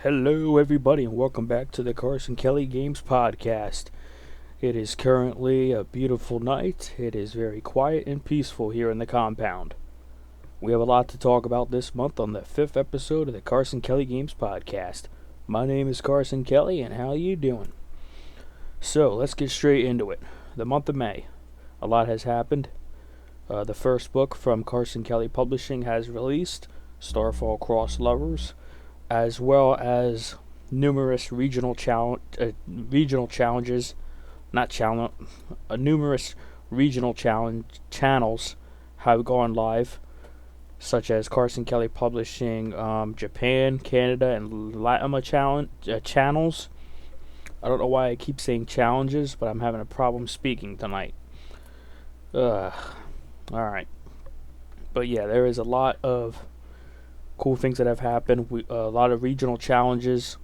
Hello, everybody, and welcome back to the Carson Kelly Games Podcast. It is currently a beautiful night. It is very quiet and peaceful here in the compound. We have a lot to talk about this month on the 5th episode of the Carson Kelly Games Podcast. My name is Carson Kelly, and how you doing? So, let's get straight into it. The month of May. A lot has happened. The first book from Carson Kelly Publishing has released, Starfall Cross Lovers, as well as numerous numerous regional channels have gone live, such as Carson Kelly Publishing Japan, Canada, and Latin channels. I don't know why I keep saying challenges, but I'm having a problem speaking tonight. Alright. But yeah, there is a lot of cool things that have happened. A lot of regional channels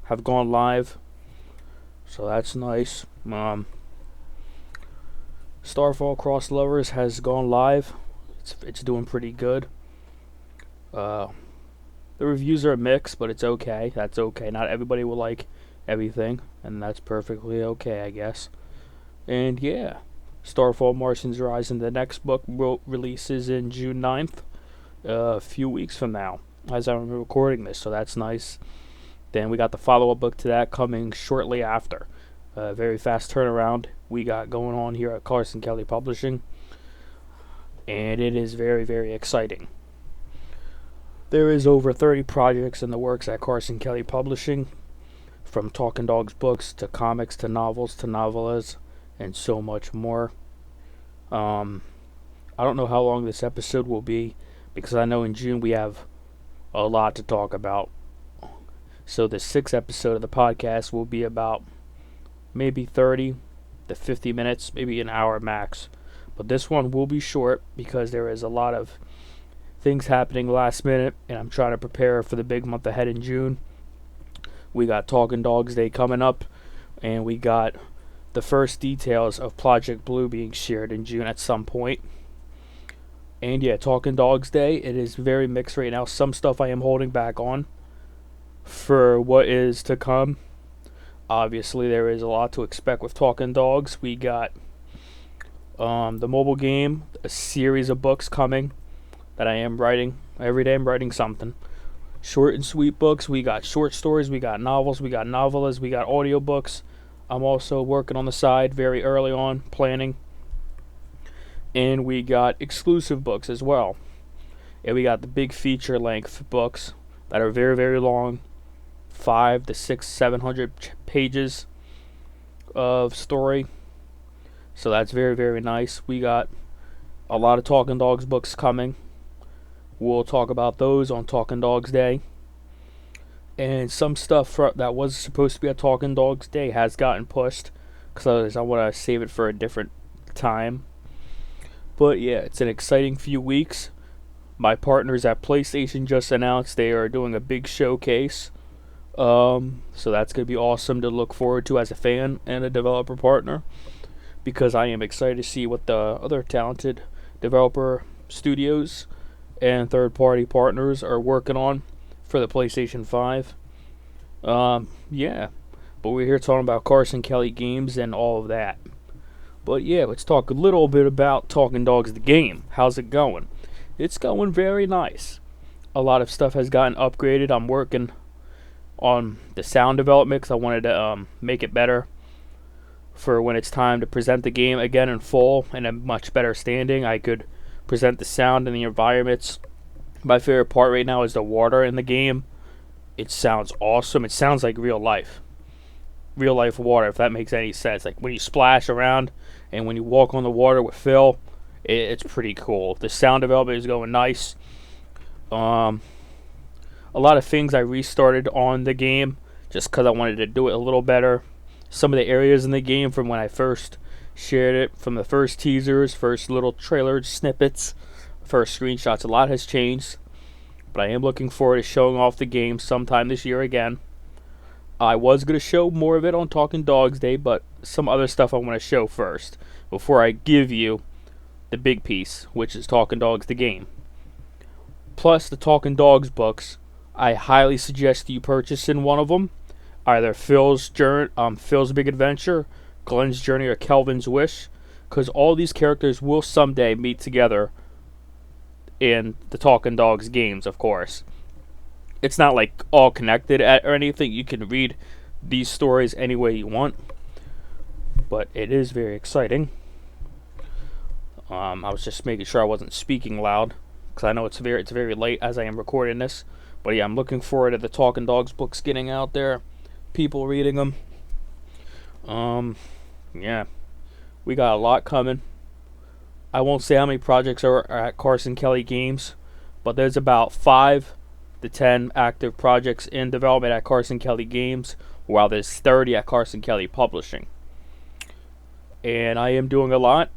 have gone live, so that's nice. Starfall Cross Lovers has gone live. It's doing pretty good. The reviews are mixed, but it's okay. That's okay. Not everybody will like everything, and that's perfectly okay, I guess. And yeah, Starfall Martians Rising, the next book, releases in June 9th. A few weeks from now, as I'm recording this, so that's nice. Then we got the follow-up book to that coming shortly after. Very fast turnaround we got going on here at Carson Kelly Publishing, and it is very, very exciting. There is over 30 projects in the works at Carson Kelly Publishing, from Talking Dogs books to comics to novels to novellas and so much more. I don't know how long this episode will be, because I know in June we have a lot to talk about. So the 6th episode of the podcast will be about maybe 30 to 50 minutes, maybe an hour max. But this one will be short because there is a lot of things happening last minute, and I'm trying to prepare for the big month ahead in June. We got Talking Dogs Day coming up, and we got the first details of Project Blue being shared in June at some point. And yeah, Talking Dogs Day, it is very mixed right now. Some stuff I am holding back on for what is to come. Obviously, there is a lot to expect with Talking Dogs. We got the mobile game, a series of books coming that I am writing. Every day I'm writing something. Short and sweet books. We got short stories, we got novels, we got novellas, we got audiobooks. I'm also working on the side very early on, planning. And we got exclusive books as well. And we got the big feature-length books that are very, very long. 500 to 700 pages of story. So that's very, very nice. We got a lot of Talking Dogs books coming. We'll talk about those on Talking Dogs Day. And some stuff that was supposed to be a Talking Dogs Day has gotten pushed, because I want to save it for a different time. But yeah, it's an exciting few weeks. My partners at PlayStation just announced they are doing a big showcase. So that's going to be awesome to look forward to as a fan and a developer partner, because I am excited to see what the other talented developer studios and third-party partners are working on for the PlayStation 5. Yeah, but we're here talking about Carson Kelly Games and all of that. But yeah, let's talk a little bit about Talking Dogs the game. How's it going? It's going very nice. A lot of stuff has gotten upgraded. I'm working on the sound development because I wanted to make it better for when it's time to present the game again in full and a much better standing. I could present the sound and the environments. My favorite part right now is the water in the game. It sounds awesome. It sounds like real life. Real life water, if that makes any sense. Like when you splash around and when you walk on the water with Phil, it's pretty cool. The sound development is going nice. A lot of things I restarted on the game just because I wanted to do it a little better. Some of the areas in the game from when I first shared it, from the first teasers, first little trailer snippets, first screenshots, a lot has changed. But I am looking forward to showing off the game sometime this year again. I was going to show more of it on Talking Dogs Day, but some other stuff I want to show first before I give you the big piece, which is Talking Dogs the game. Plus the Talking Dogs books, I highly suggest you purchase in one of them, either Phil's Big Adventure, Glenn's Journey, or Kelvin's Wish, because all these characters will someday meet together in the Talking Dogs games, of course. It's not like all connected or anything. You can read these stories any way you want, but it is very exciting. I was just making sure I wasn't speaking loud, because I know it's very late as I am recording this. But yeah, I'm looking forward to the Talking Dogs books getting out there, people reading them. Yeah, we got a lot coming. I won't say how many projects are at Carson Kelly Games, but there's about 5 to 10 active projects in development at Carson Kelly Games, while there's 30 at Carson Kelly Publishing. And I am doing a lot.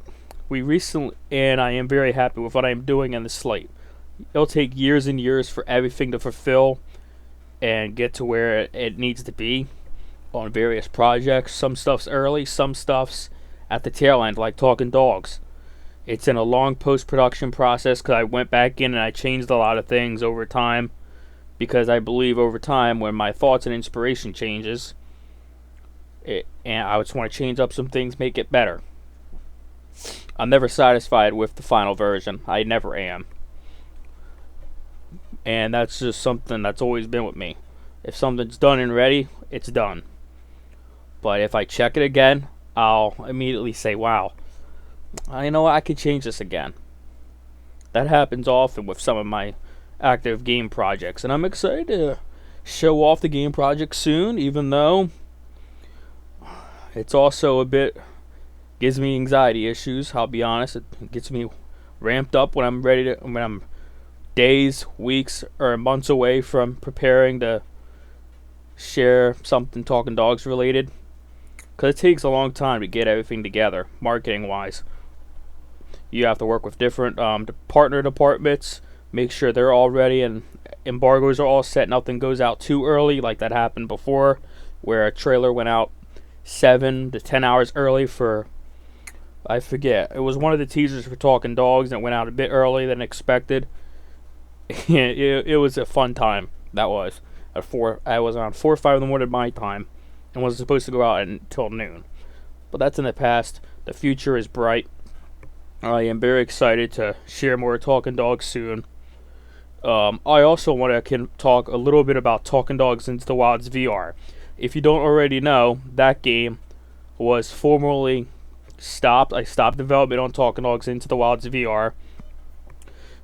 And I am very happy with what I am doing in the slate. It'll take years and years for everything to fulfill and get to where it needs to be on various projects. Some stuff's early, some stuff's at the tail end, like Talking Dogs. It's in a long post-production process because I went back in and I changed a lot of things over time, because I believe over time when my thoughts and inspiration changes, and I just want to change up some things, make it better. I'm never satisfied with the final version. I never am. And that's just something that's always been with me. If something's done and ready, it's done. But if I check it again, I'll immediately say, wow, I know I could change this again. That happens often with some of my active game projects, and I'm excited to show off the game project soon, even though it's also a bit gives me anxiety issues. I'll be honest, it gets me ramped up when I'm days, weeks, or months away from preparing to share something Talking Dogs related, because it takes a long time to get everything together, marketing wise. You have to work with different partner departments, make sure they're all ready and embargoes are all set. Nothing goes out too early, like that happened before, where a trailer went out 7 to 10 hours early for, I forget, it was one of the teasers for Talking Dogs, and it went out a bit early than expected. It was a fun time. That was I was around 4 or 5 in the morning my time, and wasn't supposed to go out until noon. But that's in the past. The future is bright. I am very excited to share more Talking Dogs soon. I also want to talk a little bit about Talking Dogs Into the Wilds VR. If you don't already know, that game was formerly stopped. I stopped development on Talking Dogs Into the Wilds VR,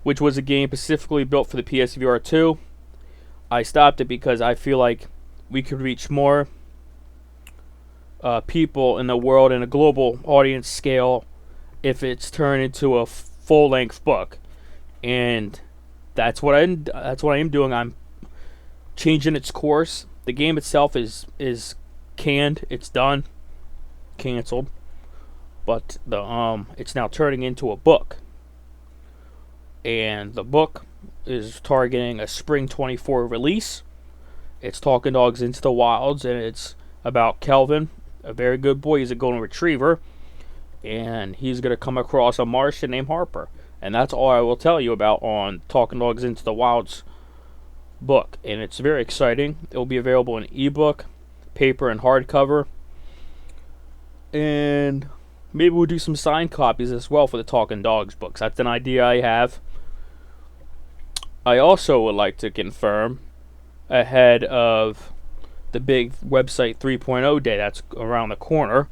which was a game specifically built for the PSVR 2. I stopped it because I feel like we could reach more people in the world in a global audience scale if it's turned into a full-length book, and that's what I am doing. I'm changing its course. The game itself is canned. It's done, canceled, but it's now turning into a book, and the book is targeting a spring 24 release. It's Talking Dogs Into the Wilds, and it's about Kelvin, a very good boy. He's a golden retriever, and he's going to come across a Martian named Harper. And that's all I will tell you about on Talking Dogs Into the Wilds book. And it's very exciting. It will be available in ebook, paper, and hardcover. And maybe we'll do some signed copies as well for the Talking Dogs books. That's an idea I have. I also would like to confirm, ahead of the big website 3.0 day that's around the corner,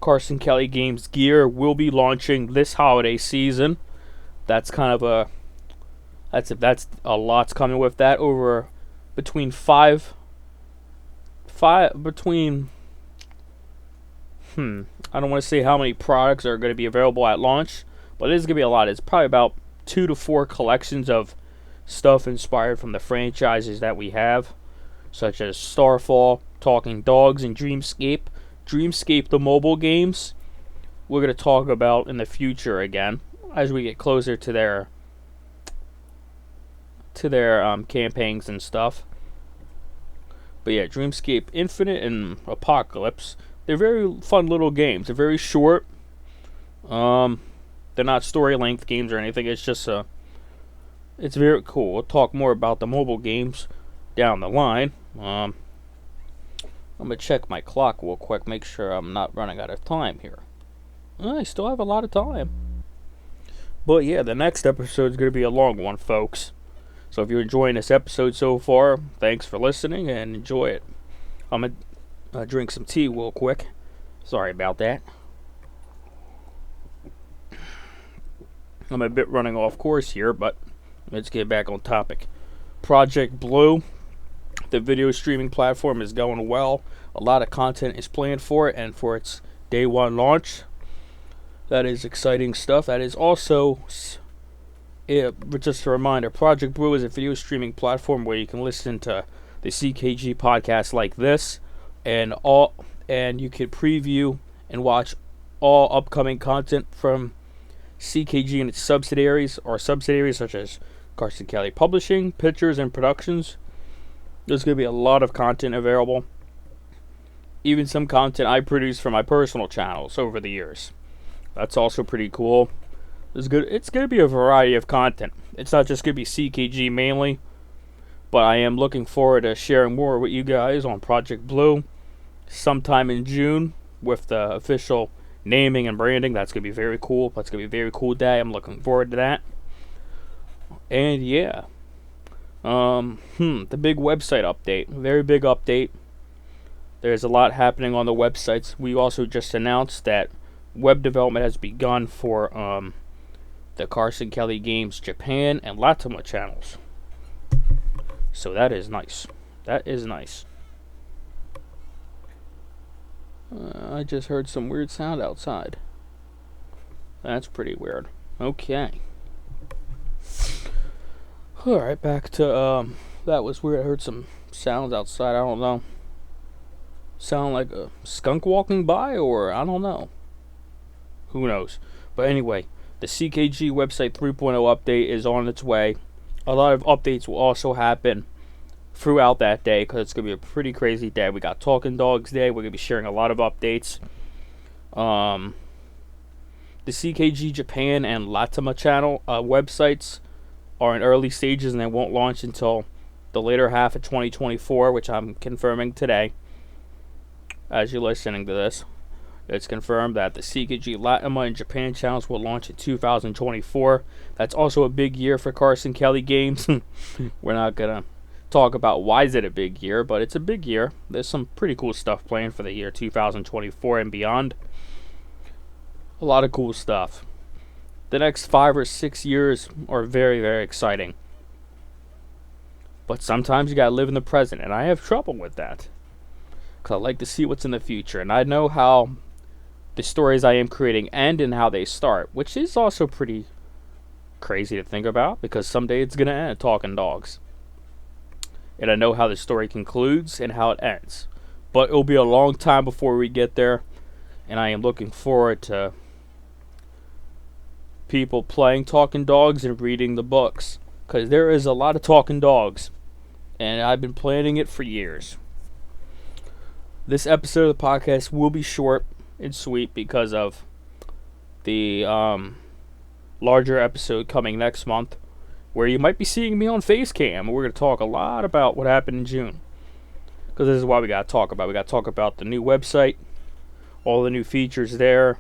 Carson Kelly Games gear will be launching this holiday season. That's kind of that's a lot's coming with that. Over between five between I don't want to say how many products are going to be available at launch, but it is going to be a lot. It's probably about 2 to 4 collections of stuff inspired from the franchises that we have, such as Starfall, Talking Dogs, and Dreamscape. Dreamscape, the mobile games, we're going to talk about in the future again as we get closer to their campaigns and stuff. But yeah, Dreamscape Infinite and Apocalypse, they're very fun little games. They're very short. They're not story length games or anything. It's just it's very cool. We'll talk more about the mobile games down the line. I'm gonna check my clock real quick, make sure I'm not running out of time here. I still have a lot of time. But yeah, the next episode is gonna be a long one, folks. So if you're enjoying this episode so far, thanks for listening and enjoy it. I'm gonna drink some tea real quick. Sorry about that. I'm a bit running off course here, but let's get back on topic. Project Blue, the video streaming platform, is going well. A lot of content is planned for it and for its day one launch. That is exciting stuff. That is also, just a reminder, Project Blue is a video streaming platform where you can listen to the CKG podcast like this, and you can preview and watch all upcoming content from CKG and its subsidiaries such as Carson Kelly Publishing, Pictures, and Productions. There's going to be a lot of content available. Even some content I produce for my personal channels over the years. That's also pretty cool. It's going to be a variety of content. It's not just going to be CKG mainly, but I am looking forward to sharing more with you guys on Project Blue sometime in June with the official naming and branding. That's going to be very cool. That's going to be a very cool day. I'm looking forward to that. And yeah. The big website update. Very big update. There's a lot happening on the websites. We also just announced that web development has begun for the Carson Kelly Games Japan and Latima channels. So that is nice. That is nice. I just heard some weird sound outside. That's pretty weird. Okay. Alright, back to, that was weird. I heard some sounds outside. I don't know. Sound like a skunk walking by, or I don't know. Who knows? But anyway, the CKG website 3.0 update is on its way. A lot of updates will also happen throughout that day, because it's going to be a pretty crazy day. We got Talking Dogs Day. We're going to be sharing a lot of updates. The CKG Japan and Latima channel websites are in early stages, and they won't launch until the later half of 2024, which I'm confirming today as you're listening to this. It's confirmed that the CKG Latima and Japan channels will launch in 2024. That's also a big year for Carson Kelly Games. We're not going to talk about why is it a big year, but it's a big year. There's some pretty cool stuff planned for the year 2024 and beyond. A lot of cool stuff. The next 5 or 6 years are very, very exciting. But sometimes you gotta live in the present, and I have trouble with that, because I like to see what's in the future, and I know how the stories I am creating end and how they start, which is also pretty crazy to think about, because someday it's gonna end Talking Dogs. And I know how the story concludes and how it ends. But it'll be a long time before we get there, and I am looking forward to people playing Talking Dogs and reading the books, because there is a lot of Talking Dogs, and I've been planning it for years. This episode of the podcast will be short and sweet because of the larger episode coming next month, where you might be seeing me on Facecam. We're going to talk a lot about what happened in June, because this is why we got to talk about. We got to talk about the new website, all the new features there,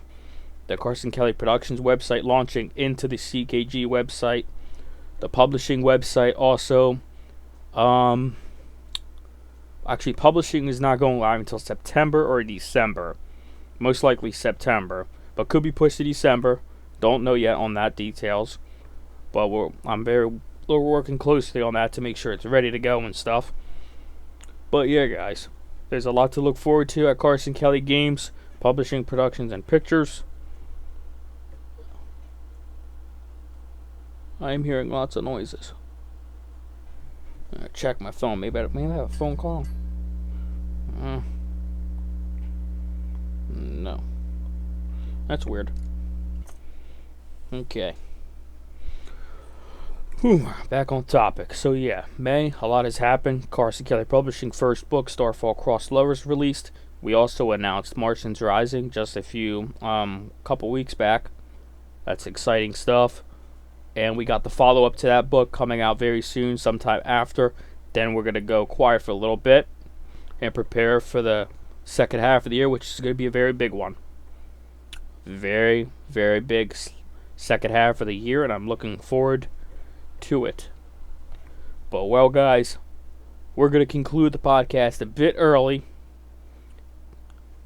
the Carson Kelly Productions website launching into the CKG website, the publishing website also. Actually, publishing is not going live until September or December. Most likely September, but could be pushed to December. Don't know yet on that details. But we're working closely on that to make sure it's ready to go and stuff. But yeah, guys, there's a lot to look forward to at Carson Kelly Games, Publishing, Productions, and Pictures. I'm hearing lots of noises. Check my phone. Maybe I have a phone call. No. That's weird. Okay. Back on topic. So yeah, May, a lot has happened. Carson Kelly Publishing first book, Starfall Cross Lovers, released. We also announced Martians Rising just a couple weeks back. That's exciting stuff. And we got the follow-up to that book coming out very soon, sometime after. Then we're going to go quiet for a little bit and prepare for the second half of the year, which is going to be a very big one. Very, very big second half of the year, and I'm looking forward to it. But, well, guys, we're going to conclude the podcast a bit early.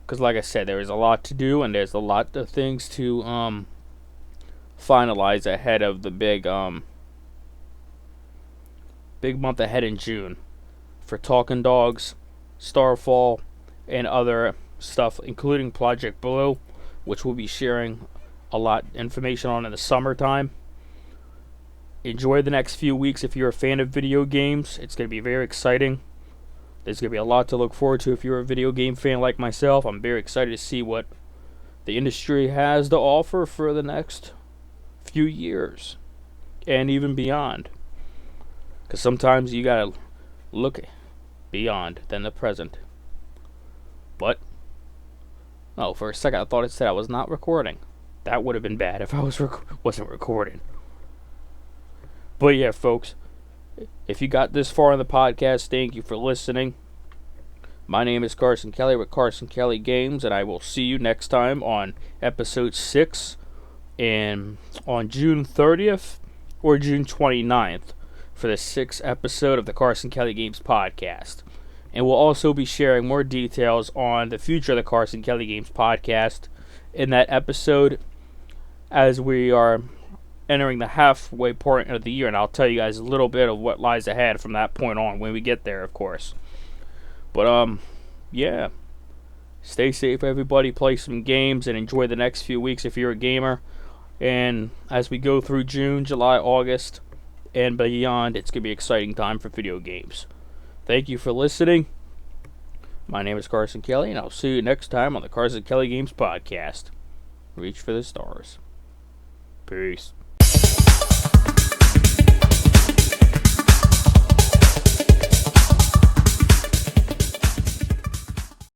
Because, like I said, there is a lot to do, and there's a lot of things to finalize ahead of the big month ahead in June for Talking Dogs, Starfall, and other stuff, including Project Blue, which we'll be sharing a lot of information on in the summertime. Enjoy the next few weeks if you're a fan of video games. It's going to be very exciting. There's going to be a lot to look forward to if you're a video game fan like myself. I'm very excited to see what the industry has to offer for the next few years and even beyond. Because sometimes you got to look beyond than the present. But, oh, for a second I thought it said I was not recording. That would have been bad if I wasn't recording. But yeah, folks, if you got this far in the podcast, thank you for listening. My name is Carson Kelly with Carson Kelly Games, and I will see you next time on episode 6 and on June 30th or June 29th for the 6th episode of the Carson Kelly Games podcast. And we'll also be sharing more details on the future of the Carson Kelly Games podcast in that episode as we are entering the halfway point of the year, and I'll tell you guys a little bit of what lies ahead from that point on when we get there, of course. But yeah, stay safe, everybody. Play some games and enjoy the next few weeks if you're a gamer. And as we go through June, July, August, and beyond, it's gonna be an exciting time for video games. Thank you for listening. My name is Carson Kelly, and I'll see you next time on the Carson Kelly Games podcast. Reach for the stars. Peace.